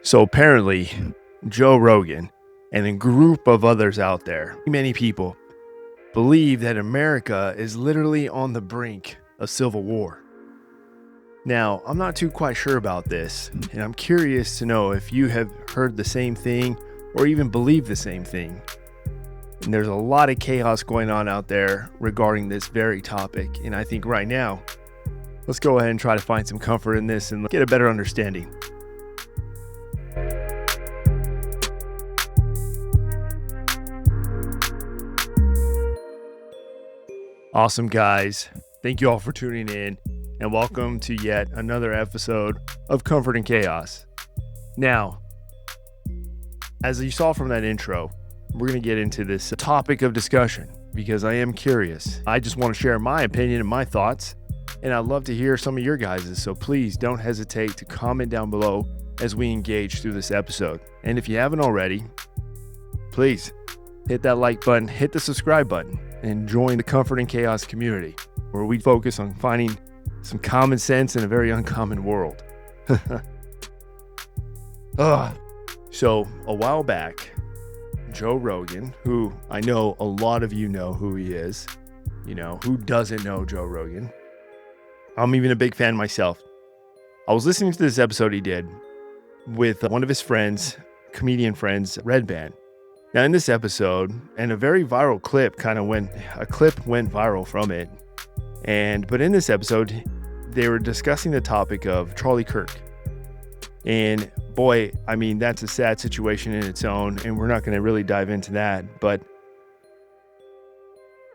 So apparently, Joe Rogan and a group of others out there, many people, believe that America is literally on the brink of civil war. Now, I'm not too quite sure about this, and I'm curious to know if you have heard the same thing or even believe the same thing. And there's a lot of chaos going on out there regarding this very topic, and I think right now, let's go ahead and try to find some comfort in this and get a better understanding. Awesome, guys. Thank you all for tuning in, and welcome to yet another episode of Comfort in Chaos. Now, as you saw from that intro, we're going to get into this topic of discussion because I am curious. I just want to share my opinion and my thoughts, and I'd love to hear some of your guys's, so please don't hesitate to comment down below as we engage through this episode. And if you haven't already, please hit that like button, hit the subscribe button, and join the Comfort and Chaos community, where we focus on finding some common sense in a very uncommon world. So a while back, Joe Rogan, who I know a lot of you know who he is, who doesn't know Joe Rogan? I'm even a big fan myself. I was listening to this episode he did with one of his friends, comedian friends, Red Band. Now in this episode, and a very viral clip went viral from it. But in this episode, they were discussing the topic of Charlie Kirk. And boy, I mean, that's a sad situation in its own, and we're not going to really dive into that. But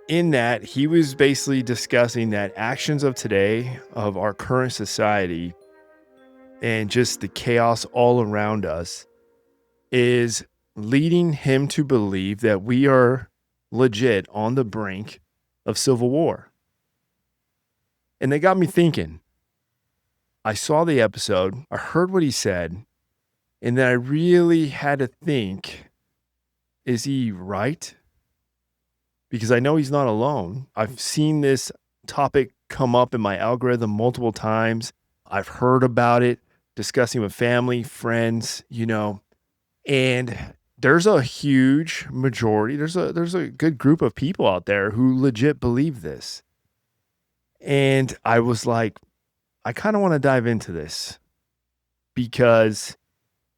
in that, he was basically discussing that actions of today, of our current society, and just the chaos all around us is leading him to believe that we are legit on the brink of civil war. And they got me thinking. I saw the episode, I heard what he said, and then I really had to think, is he right? Because I know he's not alone. I've seen this topic come up in my algorithm multiple times. I've heard about it, discussing with family, friends, and there's a huge majority, there's a good group of people out there who legit believe this. And I was like, I kind of want to dive into this because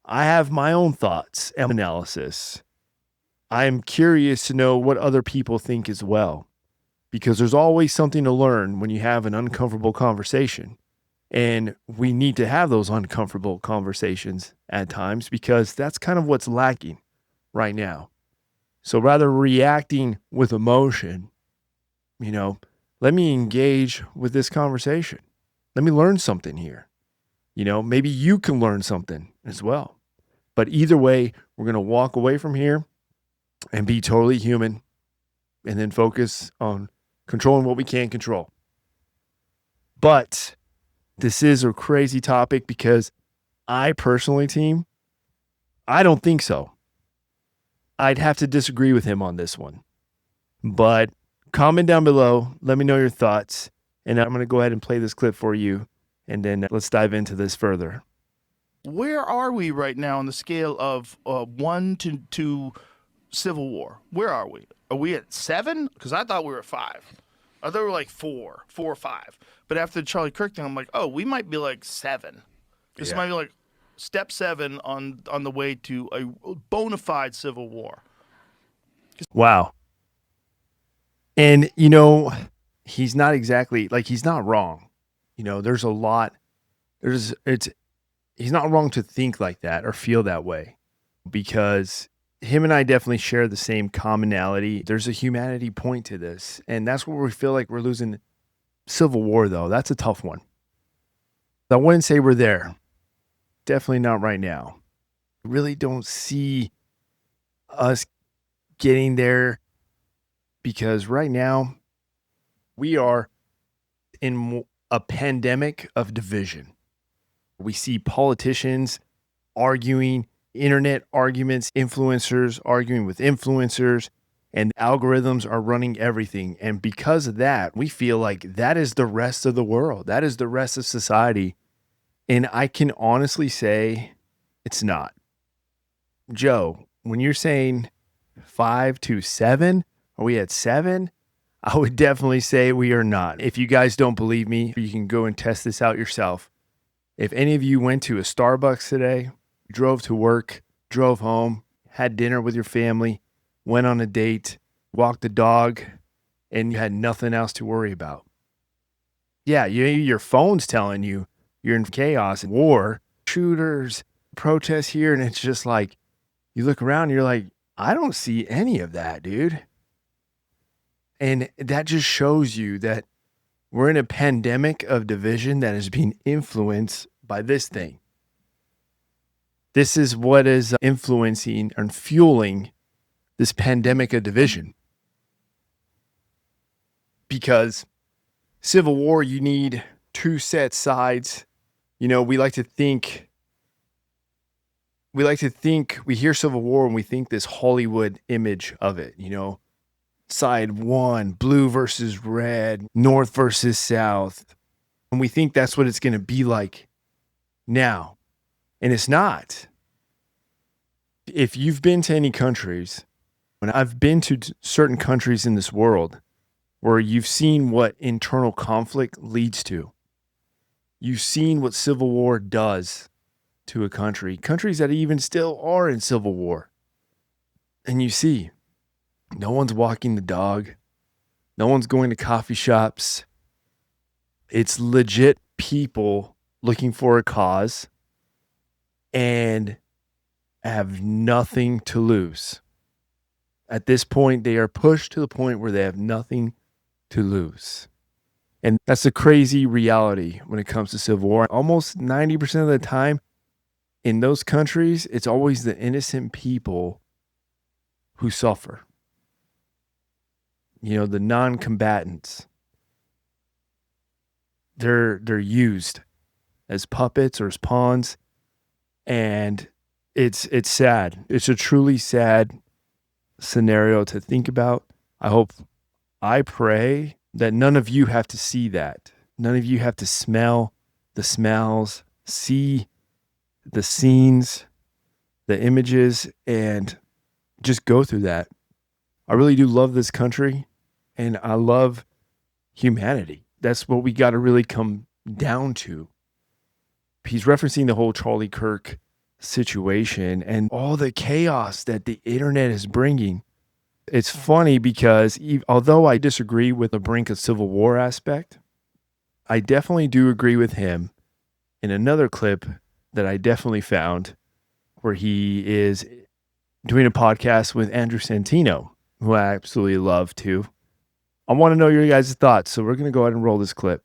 I have my own thoughts and analysis. I'm curious to know what other people think as well, because there's always something to learn when you have an uncomfortable conversation. And we need to have those uncomfortable conversations at times because that's kind of what's lacking right now. So rather reacting with emotion, let me engage with this conversation. Let me learn something here. Maybe you can learn something as well. But either way, we're going to walk away from here and be totally human and then focus on controlling what we can control. But this is a crazy topic because I personally, team, I don't think so. I'd have to disagree with him on this one. But comment down below. Let me know your thoughts. And I'm going to go ahead and play this clip for you. And then let's dive into this further. Where are we right now on the scale of 1 to civil war? Where are we? Are we at 7? Because I thought we were at 5. I thought we were like 4 or 5. But after the Charlie Kirk thing, I'm like, oh, we might be like 7. This might be like step 7 on the way to a bona fide civil war. Wow. And, he's not exactly, he's not wrong. There's a lot, he's not wrong to think like that or feel that way, because him and I definitely share the same commonality. There's a humanity point to this, and that's where we feel like we're losing. Civil war, though, that's a tough one. I wouldn't say we're there. Definitely not right now. I really don't see us getting there, because right now we are in a pandemic of division. We see politicians arguing, internet arguments, influencers arguing with influencers, and algorithms are running everything. And because of that, we feel like that is the rest of the world. That is the rest of society. And I can honestly say It's not. Joe, when you're saying 5 to 7, are we at 7? I would definitely say we are not. If you guys don't believe me, you can go and test this out yourself. If any of you went to a Starbucks today, drove to work, drove home, had dinner with your family, went on a date, walked the dog, and you had nothing else to worry about. Yeah, your phone's telling you you're in chaos, war, shooters, protests here, and it's just like, you look around and you're like, I don't see any of that, dude. And that just shows you that we're in a pandemic of division that is being influenced by this thing. This is what is influencing and fueling this pandemic of division. Because Civil War, you need two set sides. You know, we hear Civil War and we think this Hollywood image of it, you know, side one, blue versus red, north versus south. And we think that's what it's going to be like now. And it's not. If you've been to any countries, and I've been to certain countries in this world where you've seen what internal conflict leads to. You've seen what civil war does to a country, countries that even still are in civil war. And you see, no one's walking the dog. No one's going to coffee shops. It's legit people looking for a cause and have nothing to lose. At this point, they are pushed to the point where they have nothing to lose. And that's a crazy reality when it comes to civil war. Almost 90% of the time in those countries, it's always the innocent people who suffer. You know, the non-combatants. They're used as puppets or as pawns. And it's sad. It's a truly sad scenario to think about. I pray that none of you have to see that. None of you have to smell the smells, see the scenes, the images, and just go through that. I really do love this country, and I love humanity. That's what we got to really come down to. He's referencing the whole Charlie Kirk situation and all the chaos that the internet is bringing. It's funny because although I disagree with the brink of civil war aspect, I definitely do agree with him in another clip that I definitely found where he is doing a podcast with Andrew Santino, who I absolutely love too. I want to know your guys' thoughts, so we're going to go ahead and roll this clip.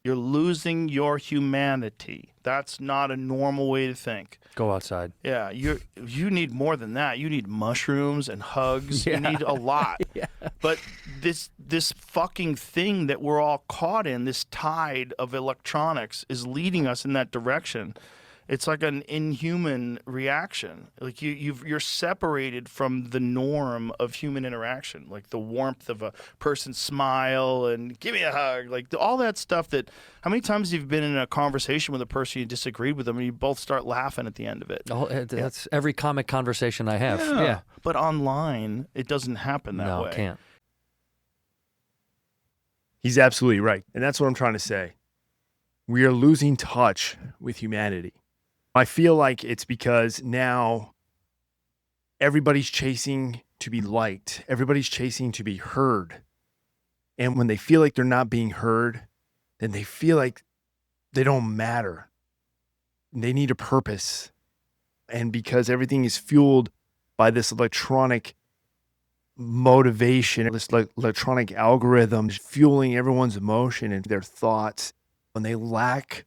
You're losing your humanity. That's not a normal way to think. Go outside. Yeah, you need more than that. You need mushrooms and hugs. Yeah. You need a lot. Yeah. But this fucking thing that we're all caught in, this tide of electronics, is leading us in that direction. It's like an inhuman reaction. Like you're separated from the norm of human interaction, like the warmth of a person's smile and give me a hug, like all that stuff. That how many times you've been in a conversation with a person, you disagreed with them, and you both start laughing at the end of it. Oh, that's every comic conversation I have. Yeah. But online, it doesn't happen that way. No, it can't. He's absolutely right. And that's what I'm trying to say. We are losing touch with humanity. I feel like it's because now everybody's chasing to be liked. Everybody's chasing to be heard. And when they feel like they're not being heard, then they feel like they don't matter. They need a purpose. And because everything is fueled by this electronic motivation, this electronic algorithm fueling everyone's emotion and their thoughts, when they lack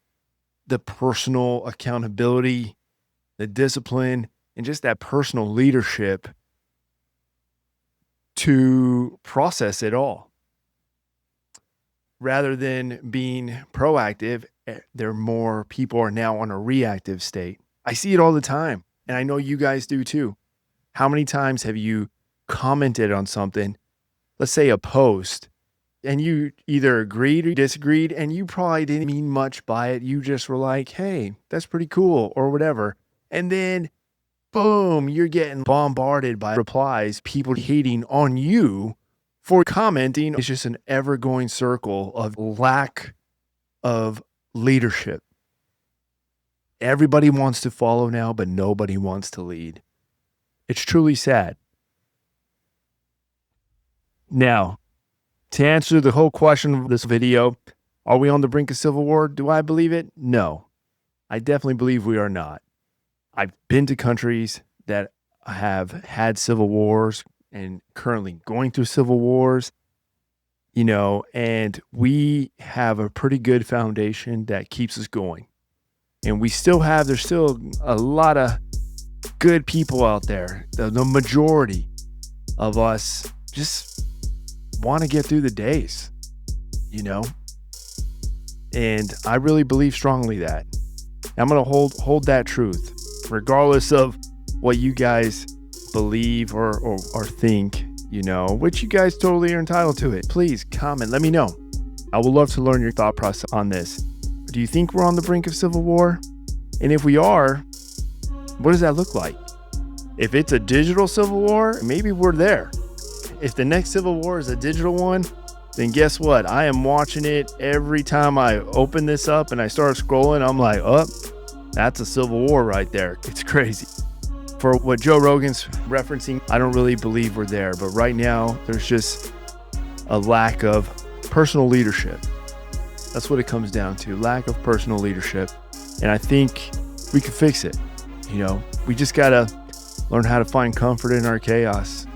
the personal accountability, the discipline, and just that personal leadership to process it all. Rather than being proactive, more people are now on a reactive state. I see it all the time, and I know you guys do too. How many times have you commented on something, let's say a post, and you either agreed or disagreed, and you probably didn't mean much by it. You just were like, hey, that's pretty cool, or whatever. And then, boom, you're getting bombarded by replies, people hating on you for commenting. It's just an ever-going circle of lack of leadership. Everybody wants to follow now, but nobody wants to lead. It's truly sad. Now, to answer the whole question of this video, are we on the brink of civil war? Do I believe it? No. I definitely believe we are not. I've been to countries that have had civil wars and currently going through civil wars, and we have a pretty good foundation that keeps us going. And there's still a lot of good people out there. The majority of us just want to get through the days, and I really believe strongly that. I'm going to hold that truth, regardless of what you guys believe or think, which you guys totally are entitled to it. Please comment, let me know. I would love to learn your thought process on this. Do you think we're on the brink of civil war? And if we are, what does that look like? If it's a digital civil war, maybe we're there. If the next civil war is a digital one, then guess what? I am watching it every time I open this up and I start scrolling. I'm like, oh, that's a civil war right there. It's crazy. For what Joe Rogan's referencing, I don't really believe we're there. But right now, there's just a lack of personal leadership. That's what it comes down to, lack of personal leadership. And I think we can fix it. We just got to learn how to find comfort in our chaos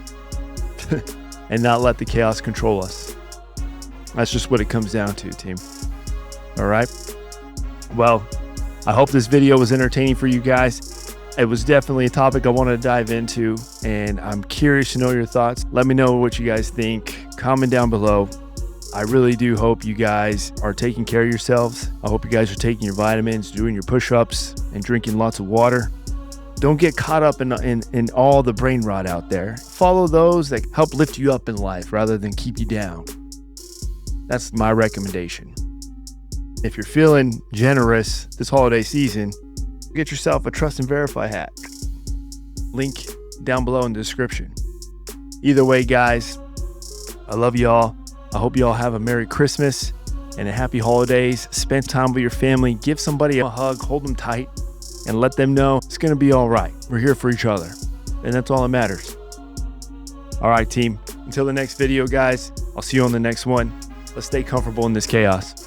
and not let the chaos control us. That's just what it comes down to, team. All right. Well, I hope this video was entertaining for you guys. It was definitely a topic I wanted to dive into, and I'm curious to know your thoughts. Let me know what you guys think. Comment down below. I really do hope you guys are taking care of yourselves. I hope you guys are taking your vitamins, doing your push-ups, and drinking lots of water. Don't get caught up in all the brain rot out there. Follow those that help lift you up in life rather than keep you down. That's my recommendation. If you're feeling generous this holiday season, get yourself a Trust and Verify hat. Link down below in the description. Either way, guys, I love y'all. I hope y'all have a Merry Christmas and a Happy Holidays. Spend time with your family. Give somebody a hug. Hold them tight and let them know it's going to be all right. We're here for each other, and that's all that matters. All right, team. Until the next video, guys, I'll see you on the next one. Let's stay comfortable in this chaos.